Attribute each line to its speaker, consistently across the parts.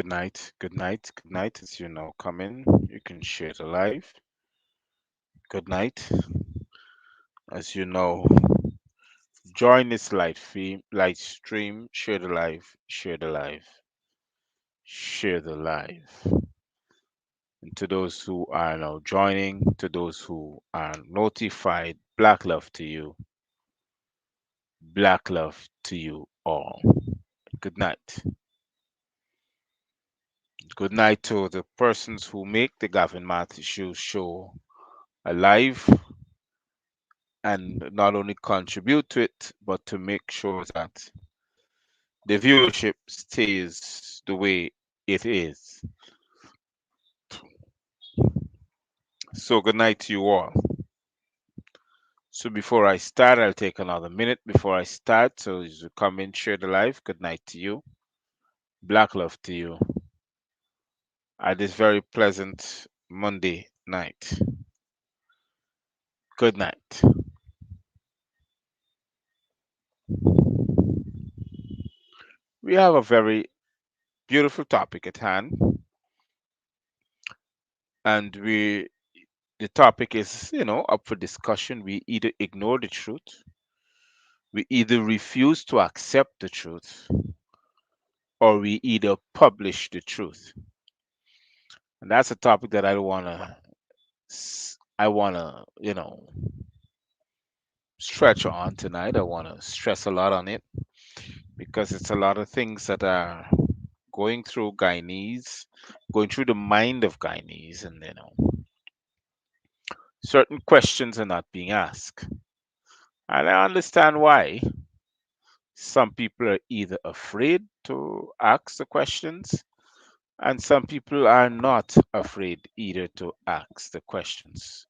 Speaker 1: Good night, good night, good night. As you know, come in. You can share the live. Good night. As you know, join this live stream. Share the live. Share the live. Share the live. And to those who are now joining, to those who are notified, black love to you. Black love to you all. Good night. Good night to the persons who make the Gavin Matthews show alive and not only contribute to it, but to make sure that the viewership stays the way it is. So, good night to you all. So, before I start, I'll take another minute before I start. So, as you come in, share the live. Good night to you. Black love to you at this very pleasant Monday night. Good night. We have a very beautiful topic at hand, and the topic is, up for discussion. We either ignore the truth, we either refuse to accept the truth, or we either publish the truth. And that's a topic that I wanna, stretch on tonight. I wanna stress a lot on it because it's a lot of things that are going through Guyanese, going through the mind of Guyanese, and certain questions are not being asked. And I understand why. Some people are either afraid to ask the questions, and some people are not afraid either to ask the questions.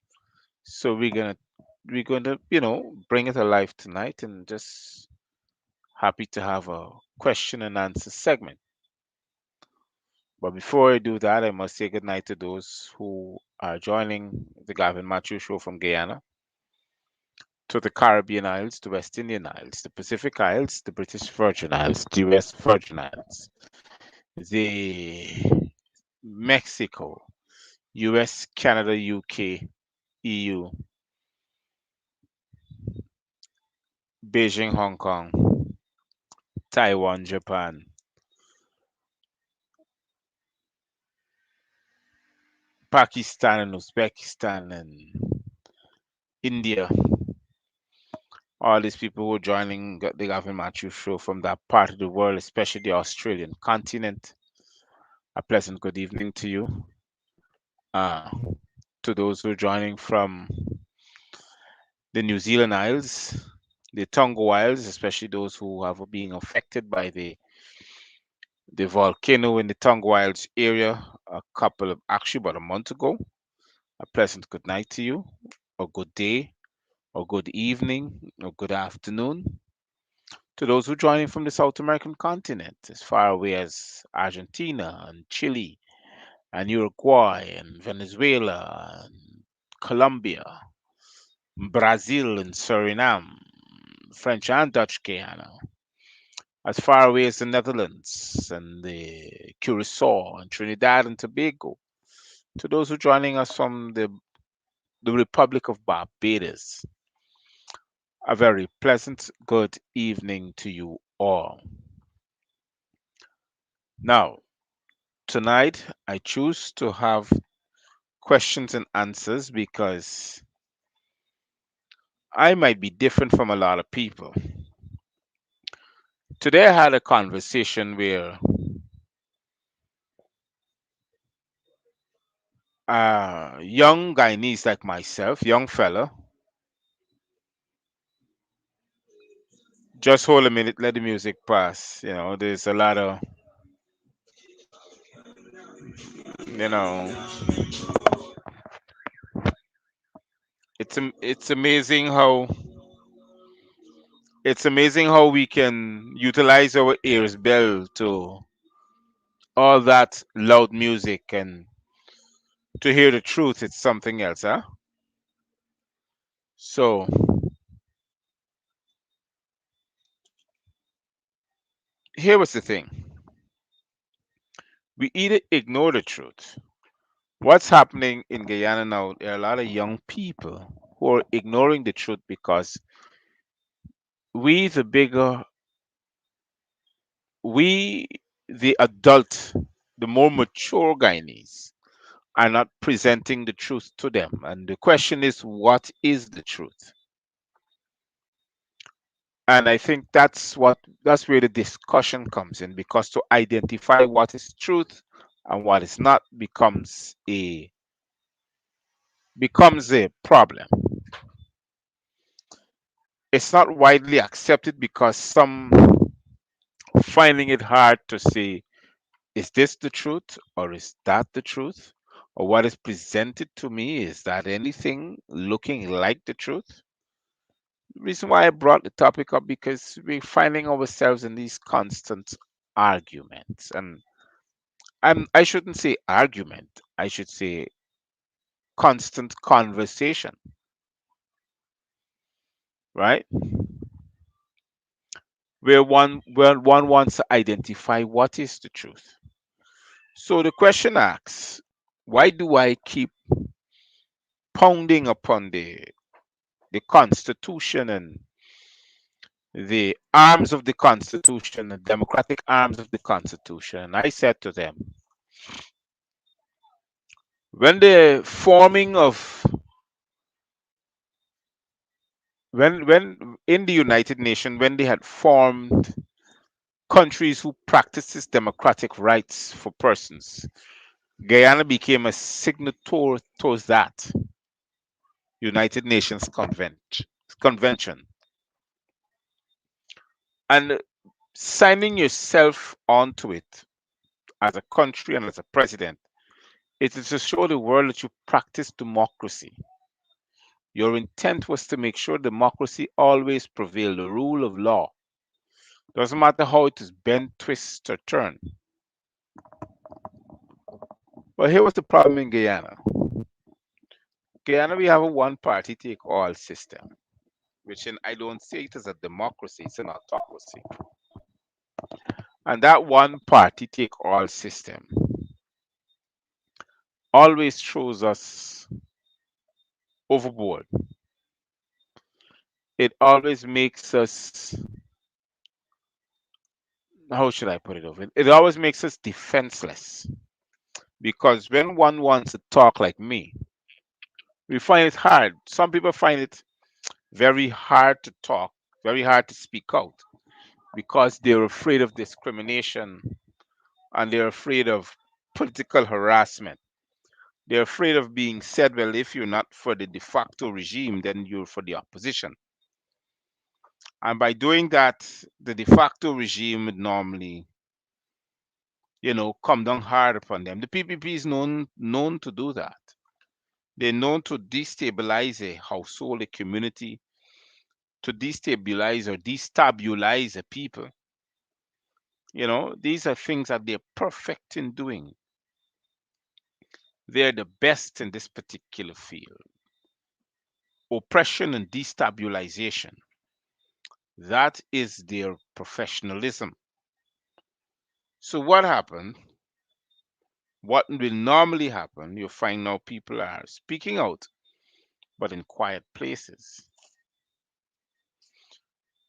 Speaker 1: So we're gonna bring it alive tonight, and just happy to have a question and answer segment. But before I do that, I must say good night to those who are joining the Gavin Matthews show from Guyana, to the Caribbean Isles, the West Indian Isles, the Pacific Isles, the British Virgin Isles, the US Virgin Islands, the Mexico, US, Canada, UK, EU, Beijing, Hong Kong, Taiwan, Japan, Pakistan, and Uzbekistan, and India. All these people who are joining the Gavin Matthews show from that part of the world, especially the Australian continent. A pleasant good evening to you. Uh, to those who are joining from the New Zealand Isles, the Tonga Isles, especially those who have been affected by the volcano in the Tonga Isles area actually about a month ago. A pleasant good night to you, or good day, or good evening, or good afternoon. To those who joining from the South American continent, as far away as Argentina and Chile and Uruguay and Venezuela and Colombia, Brazil and Suriname, French and Dutch Guiana, as far away as the Netherlands and the Curacao and Trinidad and Tobago. To those who joining us from the Republic of Barbados, a very pleasant good evening to you all. Now, tonight I choose to have questions and answers because I might be different from a lot of people. Today I had a conversation where a young Guyanese like myself, young fella, just hold a minute, let the music pass. There's a lot of, you know, it's amazing how we can utilize our ears bell to all that loud music, and to hear the truth, it's something else, huh? So here was the thing. We either ignore the truth. What's happening in Guyana now, there are a lot of young people who are ignoring the truth because we, the bigger, we, the adult, the more mature Guyanese, are not presenting the truth to them. And the question is, what is the truth? And I think that's where the discussion comes in, because to identify what is truth and what is not becomes a problem. It's not widely accepted because some finding it hard to say, is this the truth or is that the truth? Or what is presented to me, is that anything looking like the truth? The reason why I brought the topic up, because we're finding ourselves in these constant arguments. And I shouldn't say argument, I should say constant conversation, right? Where one wants to identify what is the truth. So the question asks, why do I keep pounding upon the Constitution and the arms of the Constitution, the democratic arms of the Constitution? And I said to them, when the forming of when in the United Nations, when they had formed countries who practices democratic rights for persons, Guyana became a signatory towards that United Nations convention. And signing yourself onto it as a country and as a president, it is to show the world that you practice democracy. Your intent was to make sure democracy always prevailed, the rule of law. Doesn't matter how it is bent, twist, or turn. But here was the problem in Guyana. Guyana, we have a one party take all system, which I don't say it as a democracy, it's an autocracy. And that one party take all system always throws us overboard. It always makes us, how should I put it over? It always makes us defenseless. Because when one wants to talk like me, we find it hard. Some people find it very hard to talk, very hard to speak out, because they're afraid of discrimination and they're afraid of political harassment. They're afraid of being said, well, if you're not for the de facto regime, then you're for the opposition. And by doing that, the de facto regime would normally, come down hard upon them. The PPP is known to do that. They're known to destabilize a household, a community, to destabilize or destabilize a people. These are things that they're perfect in doing. They're the best in this particular field. Oppression and destabilization. That is their professionalism. So what happened? What will normally happen, you find now people are speaking out, but in quiet places.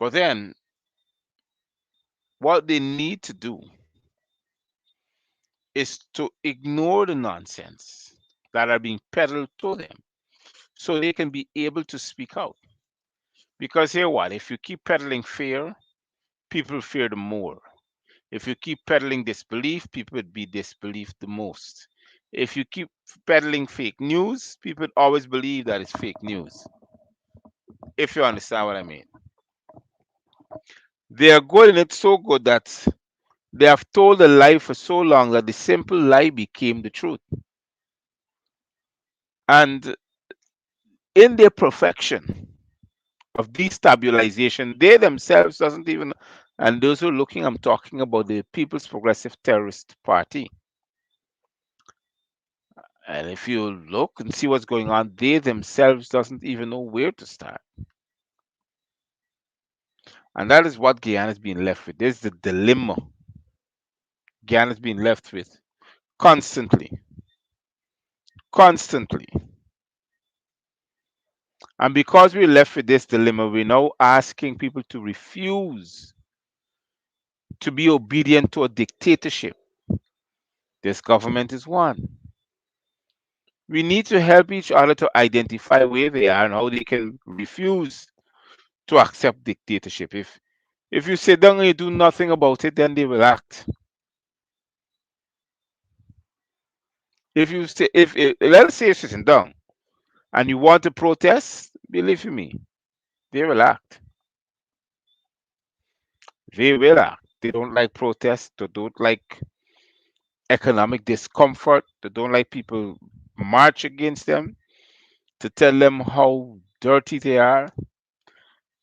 Speaker 1: But then what they need to do is to ignore the nonsense that are being peddled to them so they can be able to speak out. Because here what? If you keep peddling fear, people fear the more. If you keep peddling disbelief, people would be disbelieved the most. If you keep peddling fake news, people would always believe that it's fake news. If you understand what I mean. They are good in it so good that they have told a lie for so long that the simple lie became the truth. And in their perfection of destabilization, they themselves doesn't even, and those who are looking, I'm talking about the People's Progressive Terrorist Party. And if you look and see what's going on, they themselves doesn't even know where to start. And that is what Guyana's been left with. This is the dilemma Guyana's been left with. constantly, constantly. And because we're left with this dilemma, we're now asking people to refuse to be obedient to a dictatorship. This government is one. We need to help each other to identify where they are and how they can refuse to accept dictatorship. If you sit down and you do nothing about it, then they will act. If let's say you're sitting down and you want to protest, believe me, they will act. They will act. They don't like protest. They don't like economic discomfort. They don't like people march against them to tell them how dirty they are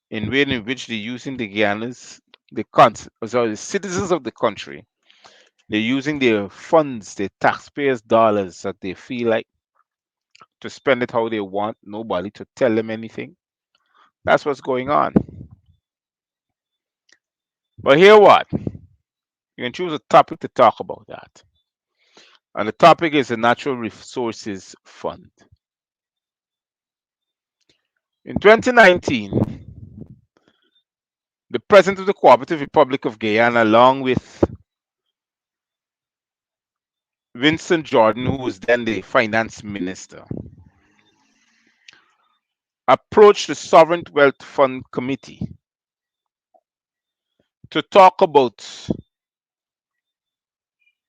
Speaker 1: in way in which they're using the Guyanans, the citizens of the country. They're using their funds, their taxpayers' dollars that they feel like to spend it how they want. Nobody to tell them anything. That's what's going on. But here what? You can choose a topic to talk about that. And the topic is the Natural Resources Fund. In 2019, the president of the Cooperative Republic of Guyana, along with Winston Jordan, who was then the finance minister, approached the Sovereign Wealth Fund Committee to talk about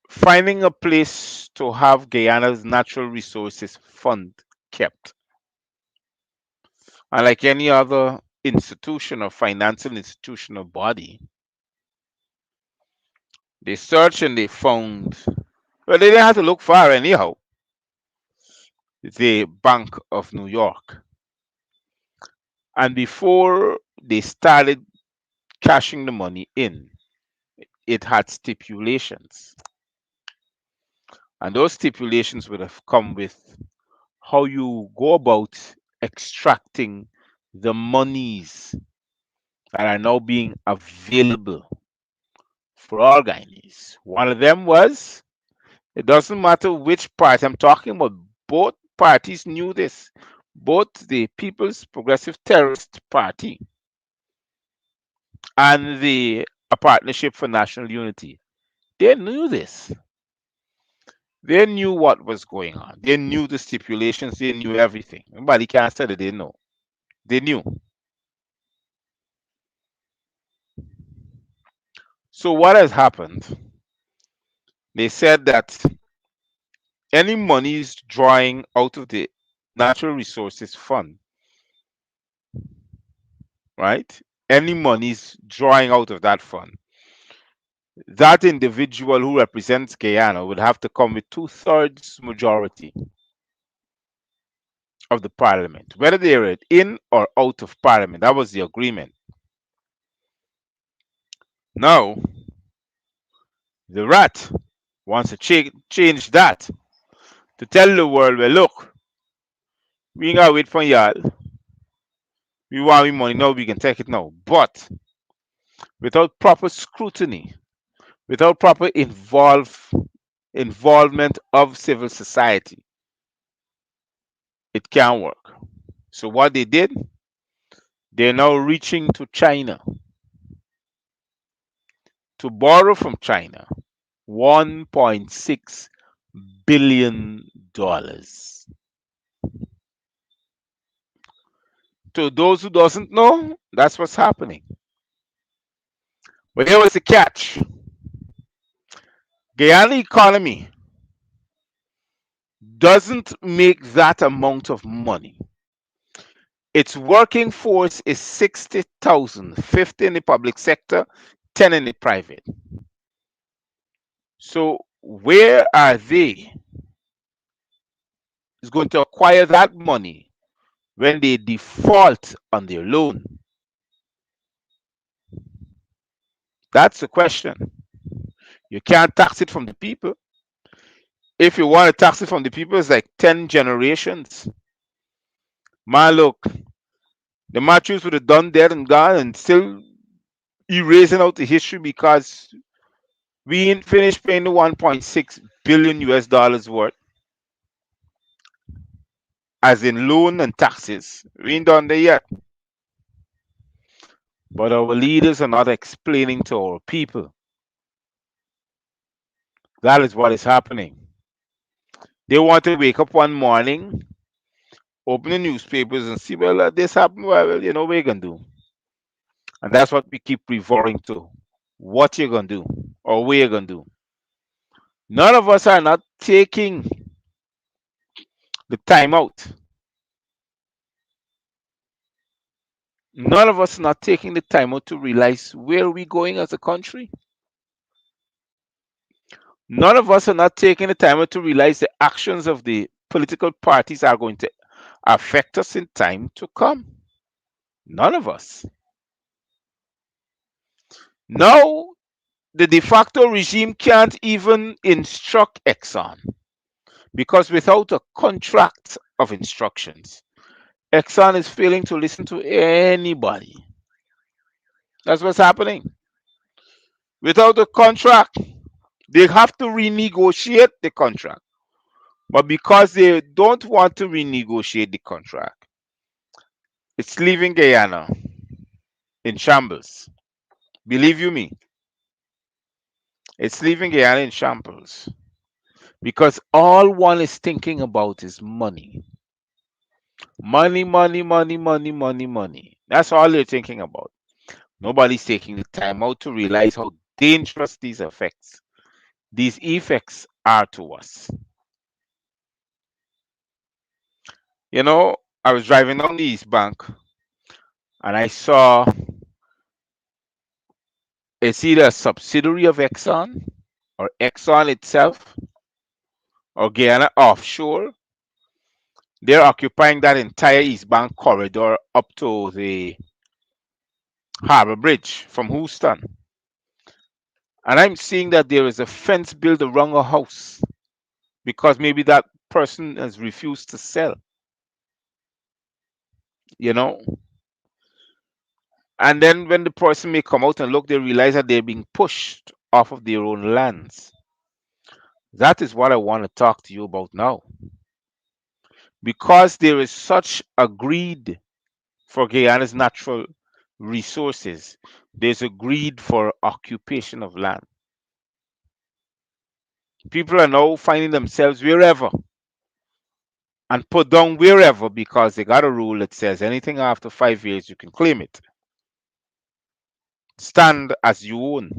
Speaker 1: finding a place to have Guyana's Natural Resources Fund kept. And like any other institution or financial institution or body, they searched and they found, well, they didn't have to look far anyhow, the Bank of New York. And before they started cashing the money in, it had stipulations. And those stipulations would have come with how you go about extracting the monies that are now being available for all Guyanese. One of them was it doesn't matter which party I'm talking about, both parties knew this. Both the People's Progressive Terrorist Party and the Partnership for National Unity. They knew this. They knew what was going on. They knew the stipulations. They knew everything. Nobody can say that they know. They knew. So what has happened? They said that any monies drawing out of the Natural Resources Fund, right? Any monies drawing out of that fund, that individual who represents Guyana would have to come with two-thirds majority of the parliament, whether they're in or out of parliament. That was the agreement. Now, the rat wants to change that to tell the world, well, look, we ain't gotta wait for y'all. We want we money now, we can take it now. But without proper scrutiny, without proper involvement of civil society, it can't work. So what they did, they're now reaching to China to borrow from China $1.6 billion. To those who doesn't know, that's what's happening. But here was the catch. Guyana economy doesn't make that amount of money. Its working force is 60,000, 50 in the public sector, 10 in the private. So where are they is going to acquire that money when they default on their loan? That's the question. You can't tax it from the people. If you want to tax it from the people, it's like 10 generations. Man, look, the Matthews would have done that and gone and still erasing out the history because We ain't finished paying the 1.6 billion US dollars worth, as in loan and taxes. We ain't done there yet. But our leaders are not explaining to our people. That is what is happening. They want to wake up one morning, open the newspapers, and see, well, this happened. Well, you know, what you going to do. And that's what we keep referring to. What you're going to do or what you're going to do. None of us are not taking the time out. None of us are not taking the time out to realize where we're going as a country. None of us are not taking the time out to realize the actions of the political parties are going to affect us in time to come. None of us. Now, the de facto regime can't even instruct Exxon because without a contract of instructions, Exxon is failing to listen to anybody. That's what's happening. Without a contract, they have to renegotiate the contract. But because they don't want to renegotiate the contract, it's leaving Guyana in shambles. Believe you me, it's leaving Guyana in shambles. Because all one is thinking about is money. Money, money, money, money, money, money. That's all they're thinking about. Nobody's taking the time out to realize how dangerous these effects are to us. You know, I was driving down the East Bank and I saw it's either a subsidiary of Exxon or Exxon itself or Guyana offshore. They're occupying that entire East Bank corridor up to the Harbor Bridge from Houston. And I'm seeing that there is a fence built around a house because maybe that person has refused to sell, you know. And then when the person may come out and look, they realize that they're being pushed off of their own lands. That is what I want to talk to you about now. Because there is such a greed for Guyana's natural resources, there's a greed for occupation of land. People are now finding themselves wherever and put down wherever because they got a rule that says anything after 5 years you can claim it. Stand as you own.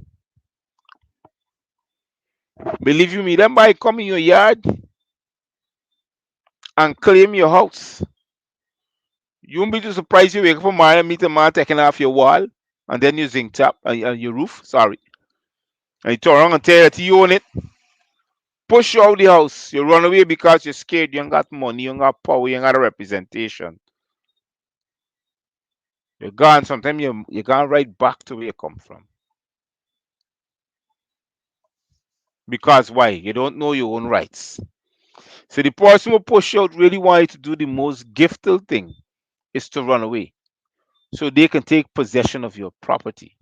Speaker 1: Believe you me, them by come in your yard and claim your house. You won't be too surprised you wake up tomorrow and meet a man taking off your wall and then your zinc top and your roof, sorry. And you turn around and tell you that you own it. Push you out the house. You run away because you're scared. You ain't got money, you ain't got power, you ain't got a representation. You're gone. Sometimes you're gone right back to where you come from. Because why? You don't know your own rights. So the person who push you out really want you to do the most gifted thing is to run away. So they can take possession of your property.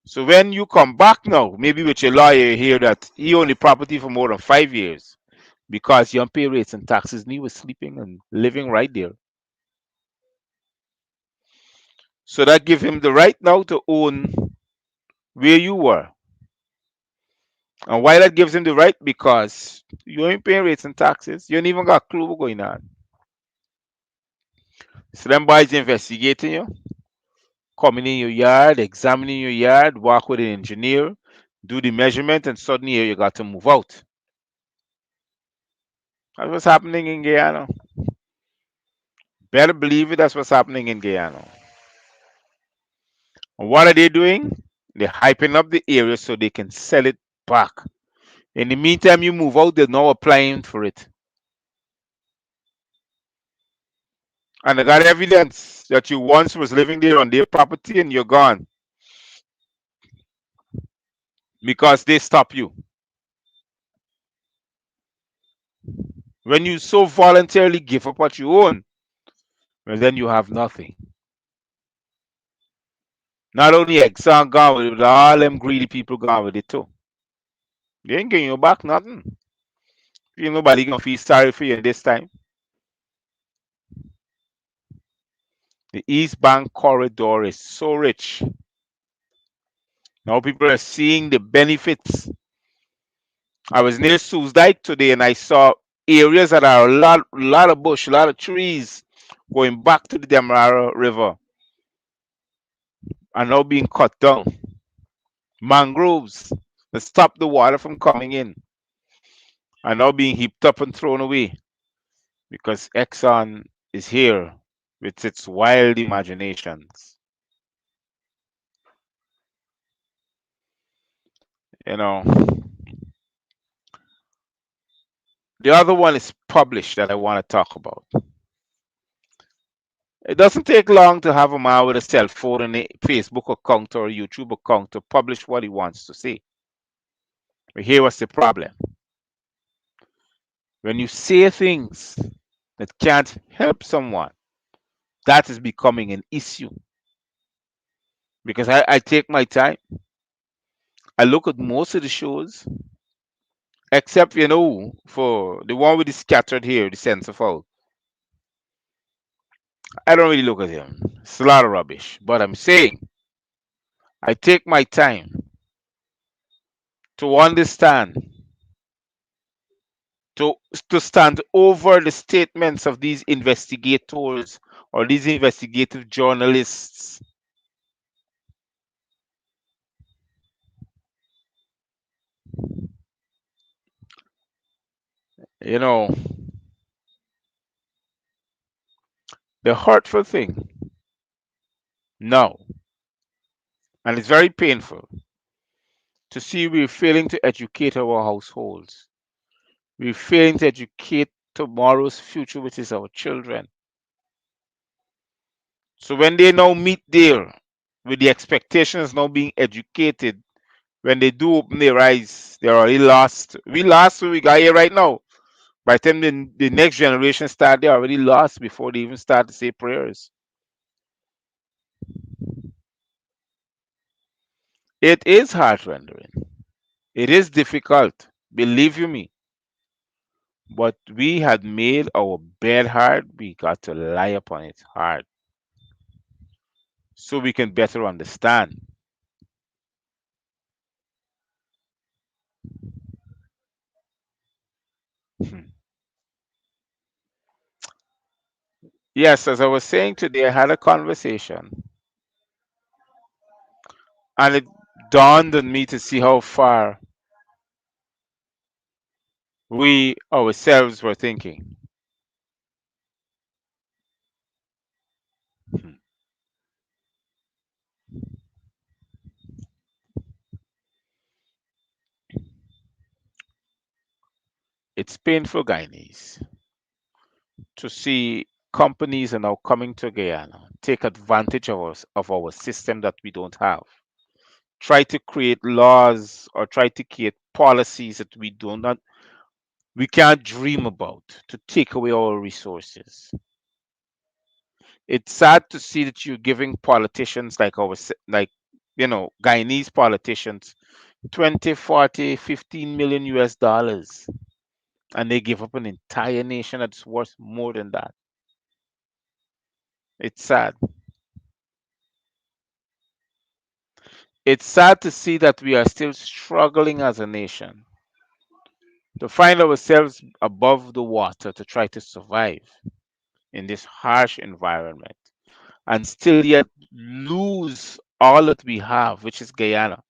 Speaker 1: So when you come back now, maybe with your lawyer, you hear that he owned the property for more than 5 years because you don't pay rates and taxes and he was sleeping and living right there. So that gives him the right now to own where you were. And why that gives him the right? Because you ain't paying rates and taxes. You ain't even got a clue what's going on. So them boys investigating you, coming in your yard, examining your yard, walk with an engineer, do the measurement, and suddenly you got to move out. That's what's happening in Guyana. Better believe it, that's what's happening in Guyana. And what are they doing? They're hyping up the area so they can sell it back. In the meantime, you move out, they're now applying for it. And they got evidence that you once was living there on their property and you're gone because they stop you. When you so voluntarily give up what you own, well, then you have nothing. Not only Exxon gone with it, but all them greedy people gone with it too. They ain't getting you back nothing. Ain't nobody gonna feel sorry for you in this time. The East Bank corridor is so rich. Now people are seeing the benefits. I was near Sue's Dyke today and I saw areas that are a lot of bush, a lot of trees going back to the Demerara River are now being cut down. Mangroves that stop the water from coming in are now being heaped up and thrown away because Exxon is here with its wild imaginations. You know, the other one is published that I want to talk about. It doesn't take long to have a man with a cell phone and a Facebook account or a YouTube account to publish what he wants to say. But here was the problem. When you say things that can't help someone, that is becoming an issue. Because I take my time. I look at most of the shows, except, for the one with the scattered hair, the sense of foul. I don't really look at him. It's a lot of rubbish. But I'm saying, I take my time to understand, to, to stand over the statements of these investigators or these investigative journalists. You know, the hurtful thing now, and it's very painful to see we're failing to educate our households. We're failing to educate tomorrow's future, which is our children. So when they now meet there with the expectations now being educated, when they do open their eyes, they're already lost. We lost when we got here right now. By the time the next generation start, they're already lost before they even start to say prayers. It is heart rendering. It is difficult, believe you me. But we had made our bed hard. We got to lie upon it hard so we can better understand. Yes, as I was saying today, I had a conversation and it dawned on me to see how far we ourselves were thinking. It's painful, Guyanese, to see companies are now coming to Guyana, take advantage of our system that we don't have, try to create laws or try to create policies that we can't dream about to take away our resources. It's sad to see that you're giving politicians Guyanese politicians 20, 40, 15 million US dollars, and they give up an entire nation that's worth more than that. It's sad. It's sad to see that we are still struggling as a nation to find ourselves above the water to try to survive in this harsh environment and still yet lose all that we have, which is Guyana.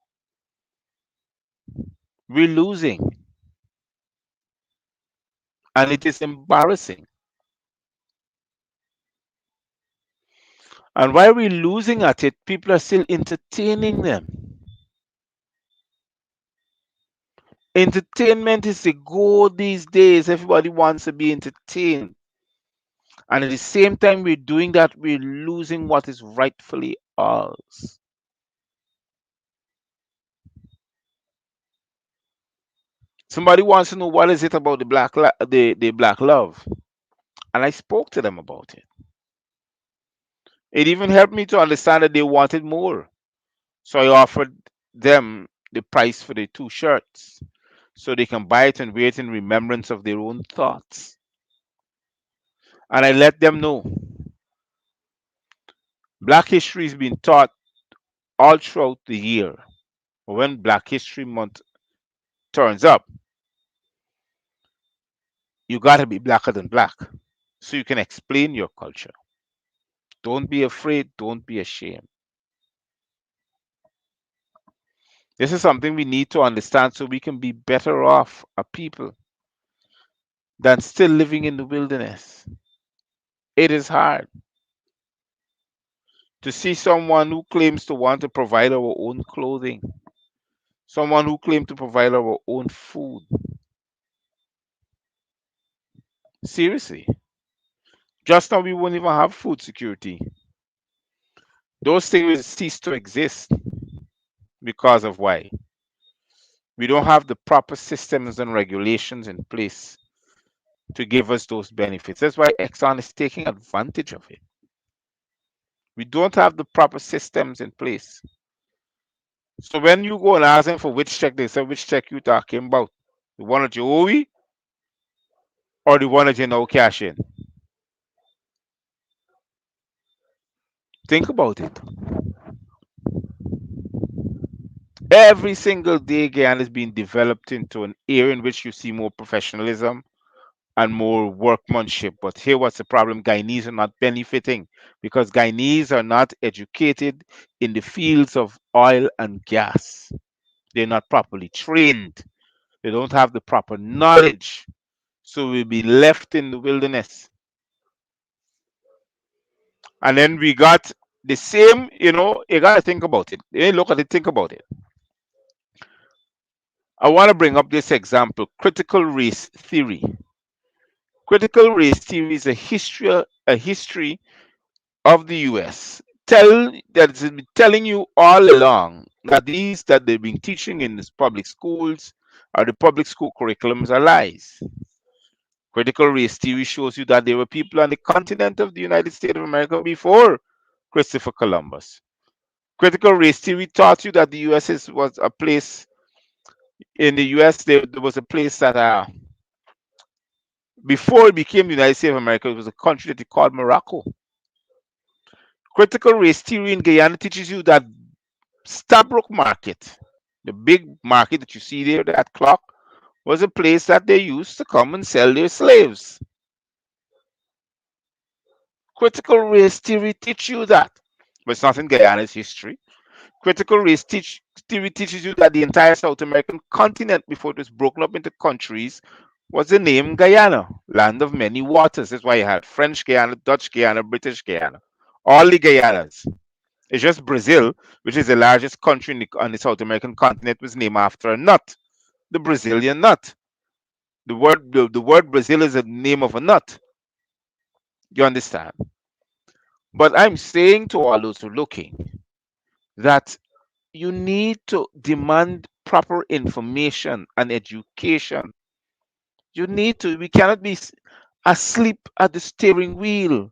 Speaker 1: We're losing, and it is embarrassing. And while we're losing at it, people are still entertaining them. Entertainment is the goal these days. Everybody wants to be entertained. And at the same time we're doing that, we're losing what is rightfully ours. Somebody wants to know what is it about the black love, and I spoke to them about it. It even helped me to understand that they wanted more. So I offered them the price for the two shirts so they can buy it and wear it in remembrance of their own thoughts. And I let them know Black history is being taught all throughout the year. But when Black History Month turns up, you got to be blacker than black so you can explain your culture. Don't be afraid, don't be ashamed. This is something we need to understand so we can be better off a people than still living in the wilderness. It is hard to see someone who claims to want to provide our own clothing, someone who claims to provide our own food. Seriously, just now we won't even have food security. Those things will cease to exist because of why? We don't have the proper systems and regulations in place to give us those benefits. That's why Exxon is taking advantage of it. We don't have the proper systems in place. So when you go and ask them for which check, they say, which check you talking about? The one that you owe or the one that you now cash in? Think about it. Every single day, Guyana is being developed into an area in which you see more professionalism and more workmanship. But here, what's the problem? Guyanese are not benefiting because Guyanese are not educated in the fields of oil and gas. They're not properly trained. They don't have the proper knowledge. So we'll be left in the wilderness. And then we got the same, you got to think about it. You look at it, think about it. I want to bring up this example critical race theory. Critical race theory is a history of the US. That's been telling you all along that these that they've been teaching in the public schools or the public school curriculums are lies. Critical race theory shows you that there were people on the continent of the United States of America before Christopher Columbus. Critical race theory taught you that the was a place in the US. There was a place that before it became the United States of America, it was a country that they called Morocco. Critical race theory in Guyana teaches you that Stabroek Market, the big market that you see there, that clock, was a place that they used to come and sell their slaves. Critical race theory teach you that, but it's not in Guyana's history. Critical race theory teaches you that the entire South American continent, before it was broken up into countries, was the name Guyana, land of many waters. That's why you had French Guyana, Dutch Guyana, British Guyana, all the Guyanas. It's just Brazil, which is the largest country on the South American continent, was named after a nut, the Brazilian nut. The word Brazil is the name of a nut. You understand? But I'm saying to all those who are looking that you need to demand proper information and education. You need to. We cannot be asleep at the steering wheel.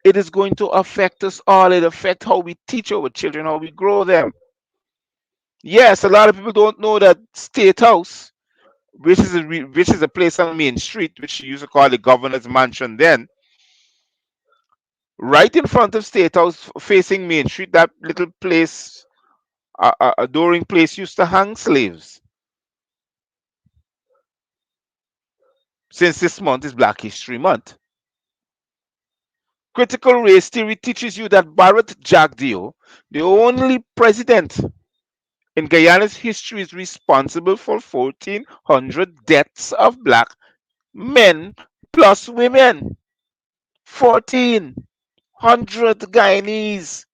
Speaker 1: It is going to affect us all. It affects how we teach our children, how we grow them. Yes, a lot of people don't know that State House, which is a place on Main Street, which you used to call the governor's mansion then, right in front of State House, facing Main Street, that little place, a adoring place, used to hang slaves. Since this month is Black History Month, critical race theory teaches you that Barrett Jagdeo, the only president in Guyana's history, is responsible for 1,400 deaths of black men plus women. 1,400 Guyanese.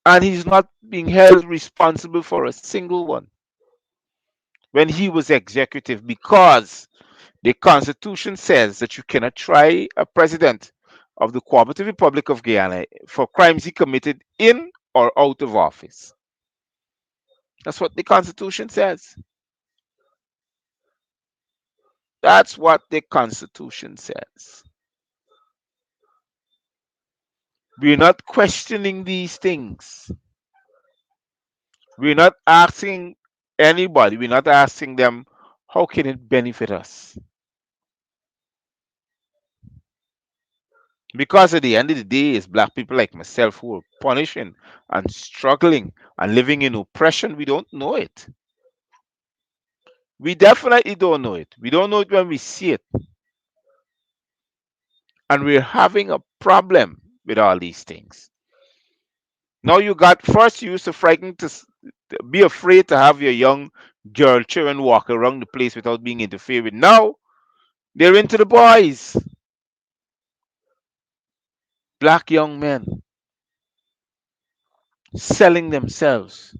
Speaker 1: And he's not being held responsible for a single one when he was executive because the Constitution says that you cannot try a president of the Cooperative Republic of Guyana for crimes he committed in or out of office. That's what the Constitution says. That's what the Constitution says. We're not questioning these things. We're not asking anybody, we're not asking them, how can it benefit us? Because at the end of the day, it's black people like myself who are punishing and struggling and living in oppression. We don't know it. We definitely don't know it. We don't know it when we see it. And we're having a problem with all these things. Now you got first you used to frighten to be afraid to have your young girl children walk around the place without being interfered with. Now they're into the boys, black young men selling themselves.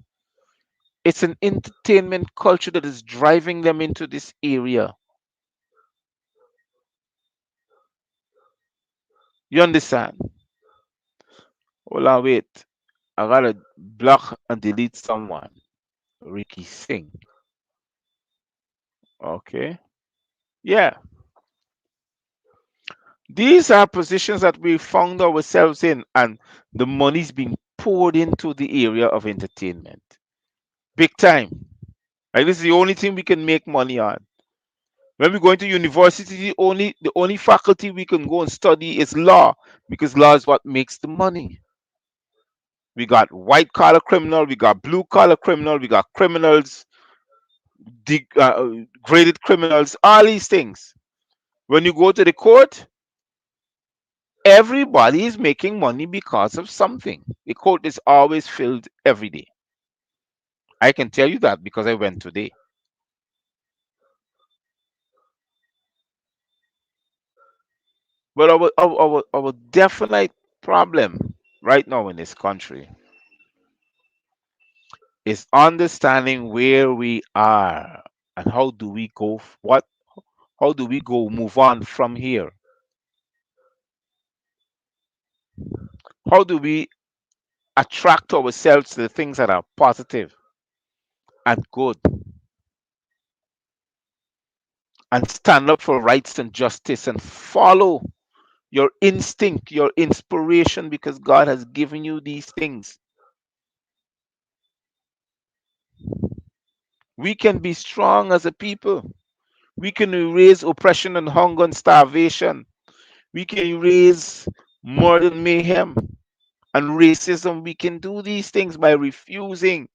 Speaker 1: It's an entertainment culture that is driving them into this area. You understand? Hold on, wait. I gotta block and delete someone. Ricky Singh. Okay. Yeah. These are positions that we found ourselves in, and the money's being poured into the area of entertainment. Big time. Like this is the only thing we can make money on. When we go into university, the only faculty we can go and study is law, because law is what makes the money. We got white collar criminal, we got blue collar criminal, we got criminals, graded criminals, all these things. When you go to the court, everybody is making money because of something. The court is always filled every day. I can tell you that because I went today. But our definite problem right now in this country is understanding where we are and how do we go what how do we go move on from here. How do we attract ourselves to the things that are positive and good and stand up for rights and justice and follow your instinct, your inspiration, because God has given you these things. We can be strong as a people. We can erase oppression and hunger and starvation. We can erase murder and mayhem and racism. We can do these things by refusing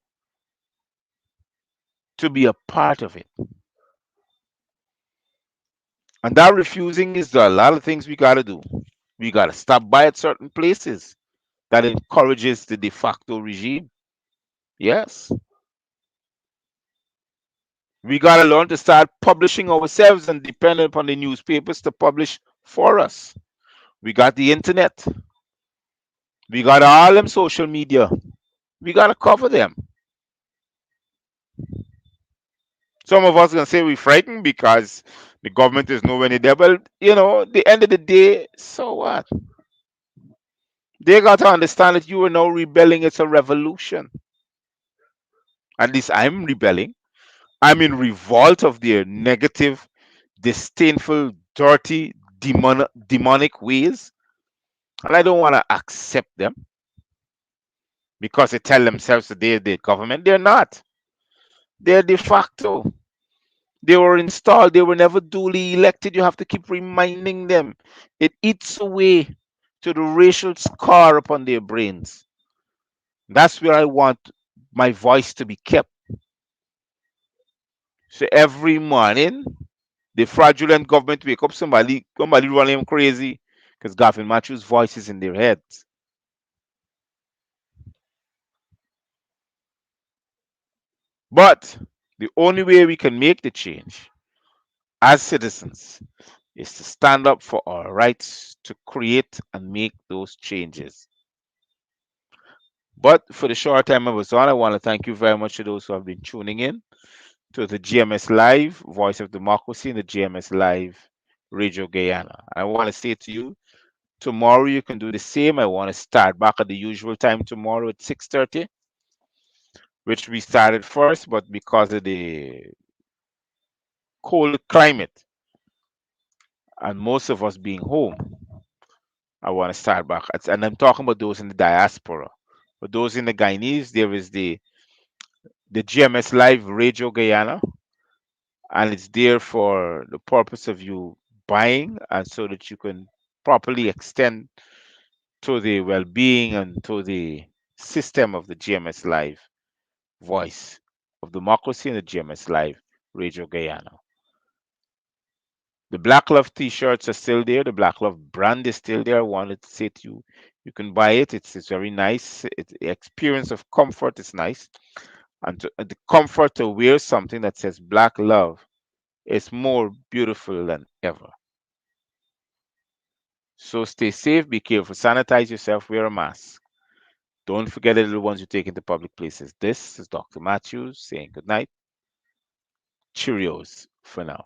Speaker 1: to be a part of it. And that refusing is a lot of things we got to do. We got to stop by at certain places that encourages the de facto regime. Yes. We got to learn to start publishing ourselves and depend upon the newspapers to publish for us. We got the internet. We got all them social media. We got to cover them. Some of us gonna say we frightened because the government is nowhere near there. But the end of the day, so what? They got to understand that you are now rebelling. It's a revolution. At least I'm rebelling. I'm in revolt of their negative, disdainful, dirty, demonic ways. And I don't want to accept them because they tell themselves that they're the government. They're not. They're de facto. They were installed. They were never duly elected. You have to keep reminding them. It eats away to the racial scar upon their brains. That's where I want my voice to be kept. So every morning, the fraudulent government wake up somebody running them crazy because Gavin Matthews' voice is in their heads. But the only way we can make the change as citizens is to stand up for our rights to create and make those changes. But for the short time I was on, I want to thank you very much to those who have been tuning in to the GMS Live, Voice of Democracy, and the GMS Live Radio Guyana. I want to say to you, tomorrow you can do the same. I want to start back at the usual time tomorrow at 6:30, which we started first, but because of the cold climate and most of us being home, I want to start back. And I'm talking about those in the diaspora. For those in the Guyanese, there is the GMS Live Radio Guyana, and it's there for the purpose of you buying, and so that you can properly extend to the well-being and to the system of the GMS Live voice of democracy and the GMS Live Radio Guyana. The Black Love T-shirts are still there. The Black Love brand is still there. I wanted to say to you, you can buy it. It's very nice. The experience of comfort is nice, and the comfort to wear something that says Black Love is more beautiful than ever. So stay safe, be careful, sanitize yourself, wear a mask. Don't forget the little ones you take into public places. This is Dr. Matthews saying good night. Cheerios for now.